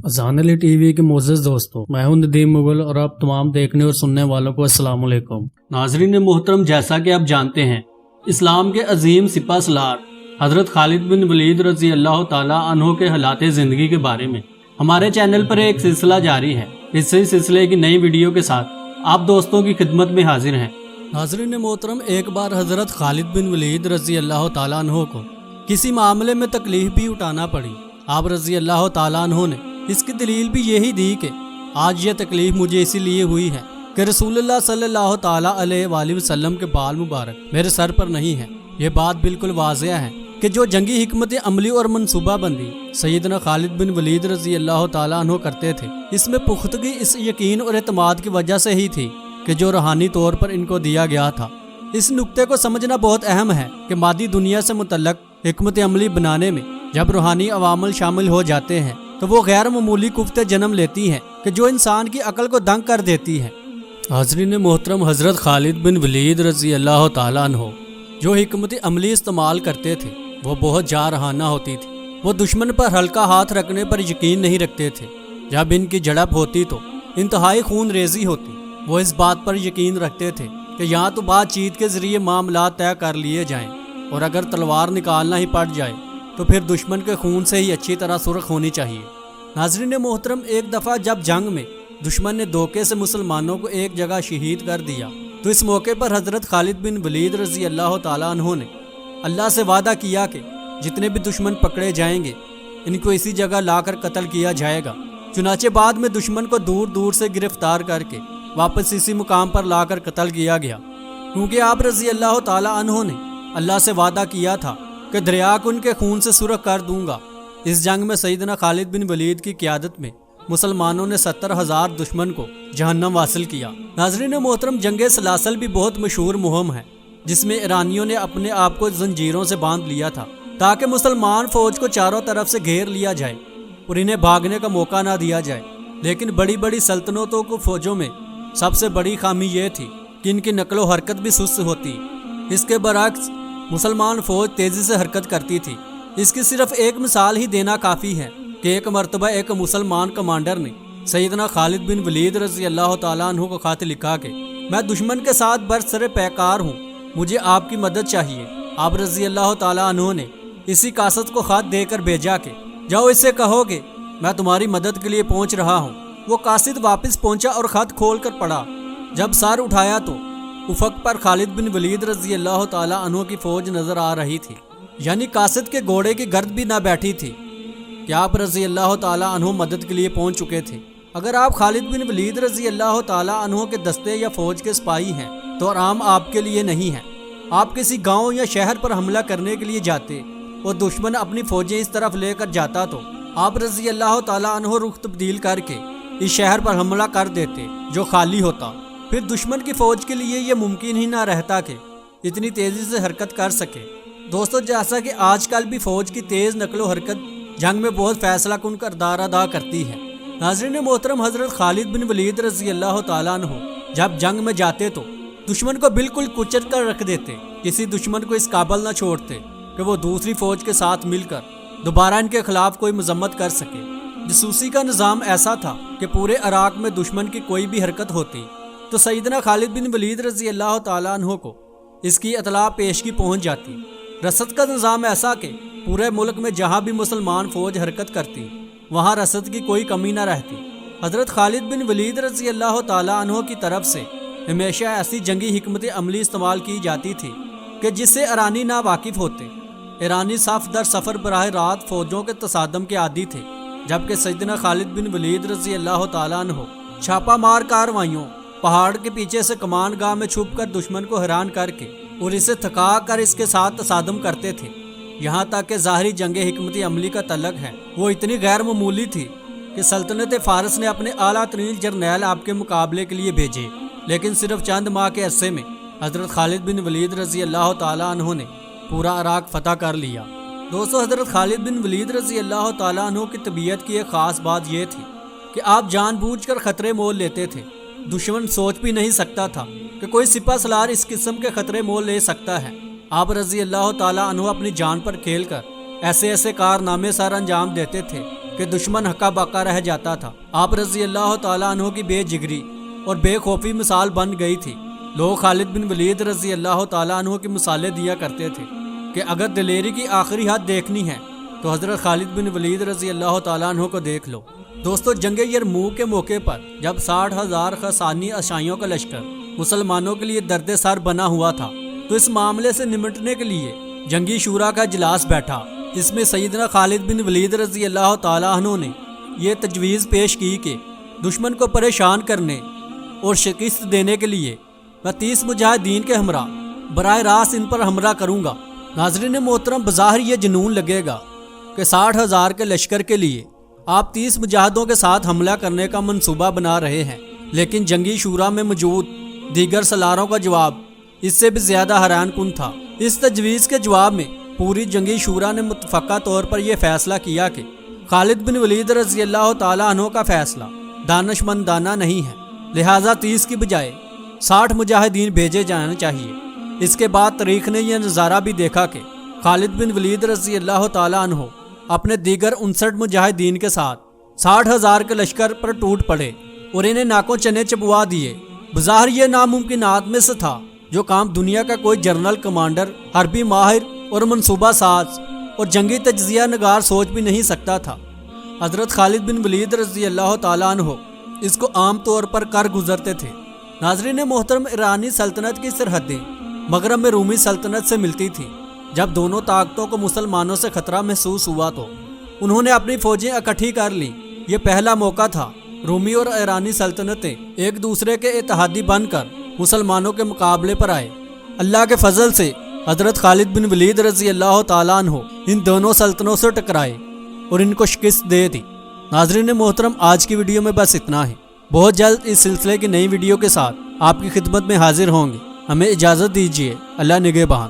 अज़ान अली टीवी के मोअज़्ज़ज़ दोस्तों, मैं हूं नदीम मुगल और आप तमाम देखने और सुनने वालों को अस्सलाम वालेकुम। नाज़रीन मोहतरम, जैसा कि आप जानते हैं, इस्लाम के अजीम सिपा सलार हज़रत खालिद बिन वलीद रज़ी अल्लाह ताला अन्हो के हालात ज़िंदगी के बारे में हमारे चैनल पर एक सिलसिला जारी है। इसी सिलसिले की नई वीडियो के साथ आप दोस्तों की खिदमत में हाजिर हैं। नाज़रीन मोहतरम, एक बार हज़रत खालिद बिन वलीद रज़ी अल्लाह ताला अन्हो को किसी मामले में तकलीफ भी उठाना पड़ी। आप रज़ी अल्लाह ताला अन्हो ने इसकी दलील भी यही दी कि आज ये तकलीफ मुझे इसीलिए हुई है कि रसूलुल्लाह सल्लल्लाहु ताला अलैहि वसल्लम के बाल मुबारक मेरे सर पर नहीं है। ये बात बिल्कुल वाज़ेह है कि जो जंगी हिकमत अमली और मनसूबा बंदी सैयदना खालिद बिन वलीद रज़ी अल्लाह ताला अन्हो करते थे, इसमें पुख्तगी इस यकीन और एतमाद की वजह से ही थी कि जो रूहानी तौर पर इनको दिया गया था। इस नुक्ते को समझना बहुत अहम है कि मादी दुनिया से मुतल्लक हिकमत अमली बनाने में जब रूहानी अवामल शामिल हो जाते हैं तो वो गैर मामूली कुफ्ते जन्म लेती हैं कि जो इंसान की अकल को दंग कर देती है। हाज़रीन मोहतरम, हज़रत खालिद बिन वलीद रज़ी अल्लाह ताला अन्हो जो हिकमत अमली इस्तेमाल करते थे वो बहुत जारहाना होती थी। वो दुश्मन पर हल्का हाथ रखने पर यकीन नहीं रखते थे। जब इनकी झड़प होती तो इंतहाई खून रेजी होती। वो इस बात पर यकीन रखते थे कि यहाँ तो बातचीत के जरिए मामला तय कर लिए जाएं और अगर तलवार निकालना ही पड़ जाए तो फिर दुश्मन के खून से ही अच्छी तरह सुर्ख होनी चाहिए। नाज़रीन मोहतरम, एक दफ़ा जब जंग में दुश्मन ने धोखे से मुसलमानों को एक जगह शहीद कर दिया तो इस मौके पर हज़रत खालिद बिन वलीद रज़ी अल्लाह ताला अन्हो ने अल्लाह से वादा किया कि जितने भी दुश्मन पकड़े जाएंगे इनको इसी जगह लाकर कत्ल किया जाएगा। चुनाचे बाद में दुश्मन को दूर दूर से गिरफ्तार करके वापस इसी मुकाम पर लाकर कत्ल किया गया, क्योंकि आप रज़ी अल्लाह ताला अन्हो ने अल्लाह से वादा किया था कि दरिया को उनके खून से सुर्ख कर दूंगा। इस जंग में सैयदना खालिद बिन वलीद की क़ियादत में मुसलमानों ने 70,000 दुश्मन को जहन्नम वासिल किया। नाज़रीन मोहतरम, जंगे सलासल भी बहुत मशहूर मुहिम है जिसमें ईरानियों ने अपने आप को जंजीरों से बांध लिया था ताकि मुसलमान फौज को चारों तरफ से घेर लिया जाए और इन्हें भागने का मौका ना दिया जाए। लेकिन बड़ी बड़ी सल्तनतों को फौजों में सबसे बड़ी खामी यह थी कि इनकी नकलो हरकत भी सुस्त होती। इसके बरअक्स मुसलमान फौज तेजी से हरकत करती थी। इसकी सिर्फ एक मिसाल ही देना काफ़ी है कि एक मरतबा एक मुसलमान कमांडर ने सैयदना खालिद बिन वलीद रज़ी अल्लाह ताला अन्हो को खत लिखा कि मैं दुश्मन के साथ बरसरे पैकार हूँ, मुझे आपकी मदद चाहिए। आप रज़ी अल्लाह ताला अन्हो ने इसी कासद को खत देकर भेजा कि जाओ इससे कहोगे मैं तुम्हारी मदद के लिए पहुँच रहा हूँ। वो कासिद वापस पहुँचा और ख़त खोल कर पढ़ा। जब सर उठाया तो उफक पर खालिद बिन वलीद रज़ी अल्लाह ताला अन्हो की फ़ौज नज़र आ रही थी, यानी कासिद के घोड़े की गर्द भी ना बैठी थी कि आप रज़ी अल्लाह ताला अन्हो मदद के लिए पहुंच चुके थे। अगर आप खालिद बिन वलीद रज़ी अल्लाह ताला अन्हो के दस्ते या फ़ौज के सिपाही हैं तो आराम आपके लिए नहीं है। आप किसी गांव या शहर पर हमला करने के लिए जाते और दुश्मन अपनी फ़ौजें इस तरफ लेकर जाता तो आप रज़ी अल्लाह ताला अन्हो रुख तब्दील करके इस शहर पर हमला कर देते जो खाली होता। फिर दुश्मन की फ़ौज के लिए ये मुमकिन ही ना रहता कि इतनी तेज़ी से हरकत कर सके। दोस्तों, जैसा कि आजकल भी फ़ौज की तेज़ नकलो हरकत जंग में बहुत फैसला कुन किरदार अदा करती है। नाज़रीन मोहतरम, हज़रत खालिद बिन वलीद रज़ी अल्लाह ताला अन्हो जब जंग में जाते तो दुश्मन को बिल्कुल कुचल कर रख देते। किसी दुश्मन को इस काबिल न छोड़ते कि वो दूसरी फ़ौज के साथ मिलकर दोबारा इनके खिलाफ कोई मजम्मत कर सके। जसूसी का निज़ाम ऐसा था कि पूरे इराक़ में दुश्मन की कोई भी हरकत होती तो सैयदना खालिद बिन वलीद रज़ी अल्लाह ताला अन्हो को इसकी इतला पेशगी पहुँच जाती। रसद का निज़ाम ऐसा कि पूरे मुल्क में जहाँ भी मुसलमान फ़ौज हरकत करती वहाँ रसद की कोई कमी न रहती। हज़रत खालिद बिन वलीद रज़ी अल्लाह ताला अन्हो की तरफ से हमेशा ऐसी जंगी हिकमत अमली इस्तेमाल की जाती थी कि जिससे ईरानी ना वाकिफ़ होते। ईरानी सफ़ दर सफ़र बराह रात फ़ौजों के तसादम के आदी थे, जबकि सैयदना खालिद बिन वलीद रज़ी अल्लाह ताला अन्हो छापा मार कार्रवाइयों पहाड़ के पीछे से कमान गाह में छुप कर दुश्मन को हैरान करके और इसे थका कर इसके साथ तसादम करते थे। यहाँ तक कि ज़ाहरी जंग हिकमत अमली का तलक है वो इतनी गैर मामूली थी कि सल्तनत फ़ारस ने अपने आला तरीन जर्नैल आपके मुकाबले के लिए भेजे। लेकिन सिर्फ चंद माह के अरसे में हज़रत खालिद बिन वलीद रज़ी अल्लाह ताला अन्हो ने पूरा इराक़ फ़तह कर लिया। दोस्तों, हज़रत खालिद बिन वलीद रज़ी अल्लाह ताला अन्हो की तबीयत की एक ख़ास बात यह थी कि आप जानबूझकर ख़तरे मोल लेते थे। दुश्मन सोच भी नहीं सकता था कि कोई सिपा सलार इस किस्म के ख़तरे मोल ले सकता है। आप रज़ी अल्लाह ताला अन्हो अपनी जान पर खेल कर ऐसे ऐसे कारनामे सर अंजाम देते थे کہ دشمن ہکا بکا رہ جاتا تھا۔ آپ رضی اللہ تعالیٰ عنہ کی بے جگری اور بے خوفی مثال بن گئی تھی۔ لوگ خالد بن ولید رضی اللہ تعالیٰ عنہ کی مثالیں دیا کرتے تھے کہ اگر دلیری کی آخری حد دیکھنی ہے تو حضرت خالد بن ولید رضی اللہ تعالیٰ عنہ کو دیکھ لو۔ دوستو، جنگ یرموک کے موقع پر جب 60,000 غسانی عیسائیوں کا لشکر مسلمانوں کے لیے درد سر بنا ہوا تھا تو اس معاملے سے نمٹنے کے لیے جنگی شورا کا اجلاس بیٹھا۔ اس میں سیدنا خالد بن ولید رضی اللہ تعالیٰ عنہ نے یہ تجویز پیش کی کہ دشمن کو پریشان کرنے اور شکست دینے کے لیے میں 30 مجاہدین کے ہمراہ براہ راست ان پر حملہ کروں گا۔ ناظرین محترم، بظاہر یہ جنون لگے گا کہ 60,000 کے لشکر کے لیے آپ 30 مجاہدوں کے ساتھ حملہ کرنے کا منصوبہ بنا رہے ہیں، لیکن جنگی شورا میں موجود دیگر سالاروں کا جواب اس سے بھی زیادہ حیران کن تھا۔ اس تجویز کے جواب میں پوری جنگی شورا نے متفقہ طور پر یہ فیصلہ کیا کہ خالد بن ولید رضی اللہ تعالیٰ عنہ کا فیصلہ دانشمندانہ نہیں ہے، لہٰذا 30 کی بجائے 60 مجاہدین بھیجے جانے چاہیے۔ اس کے بعد تاریخ نے یہ نظارہ بھی دیکھا کہ خالد بن ولید رضی اللہ تعالیٰ عنہ اپنے دیگر 59 مجاہدین کے ساتھ 60,000 کے لشکر پر ٹوٹ پڑے اور انہیں ناکوں چنے چبوا دیے۔ بظاہر یہ ناممکنات میں سے تھا جو کام دنیا کا کوئی جنرل کمانڈر، حربی ماہر اور منصوبہ ساز اور جنگی تجزیہ نگار سوچ بھی نہیں سکتا تھا۔ حضرت خالد بن ولید رضی اللہ تعالیٰ عنہ اس کو عام طور پر کر گزرتے تھے۔ ناظرین محترم، ایرانی سلطنت کی سرحدیں مغرب میں رومی سلطنت سے ملتی تھیں۔ جب دونوں طاقتوں کو مسلمانوں سے خطرہ محسوس ہوا تو انہوں نے اپنی فوجیں اکٹھی کر لیں۔ یہ پہلا موقع تھا رومی اور ایرانی سلطنتیں ایک دوسرے کے اتحادی بن کر مسلمانوں کے مقابلے پر آئے۔ اللہ کے فضل سے حضرت خالد بن ولید رضی اللہ تعالیٰ عنہ ان دونوں سلطنتوں سے ٹکرائے اور ان کو شکست دے دی۔ ناظرین محترم، آج کی ویڈیو میں بس اتنا ہے۔ بہت جلد اس سلسلے کی نئی ویڈیو کے ساتھ آپ کی خدمت میں حاضر ہوں گے۔ ہمیں اجازت دیجیے۔ اللہ نگہبان۔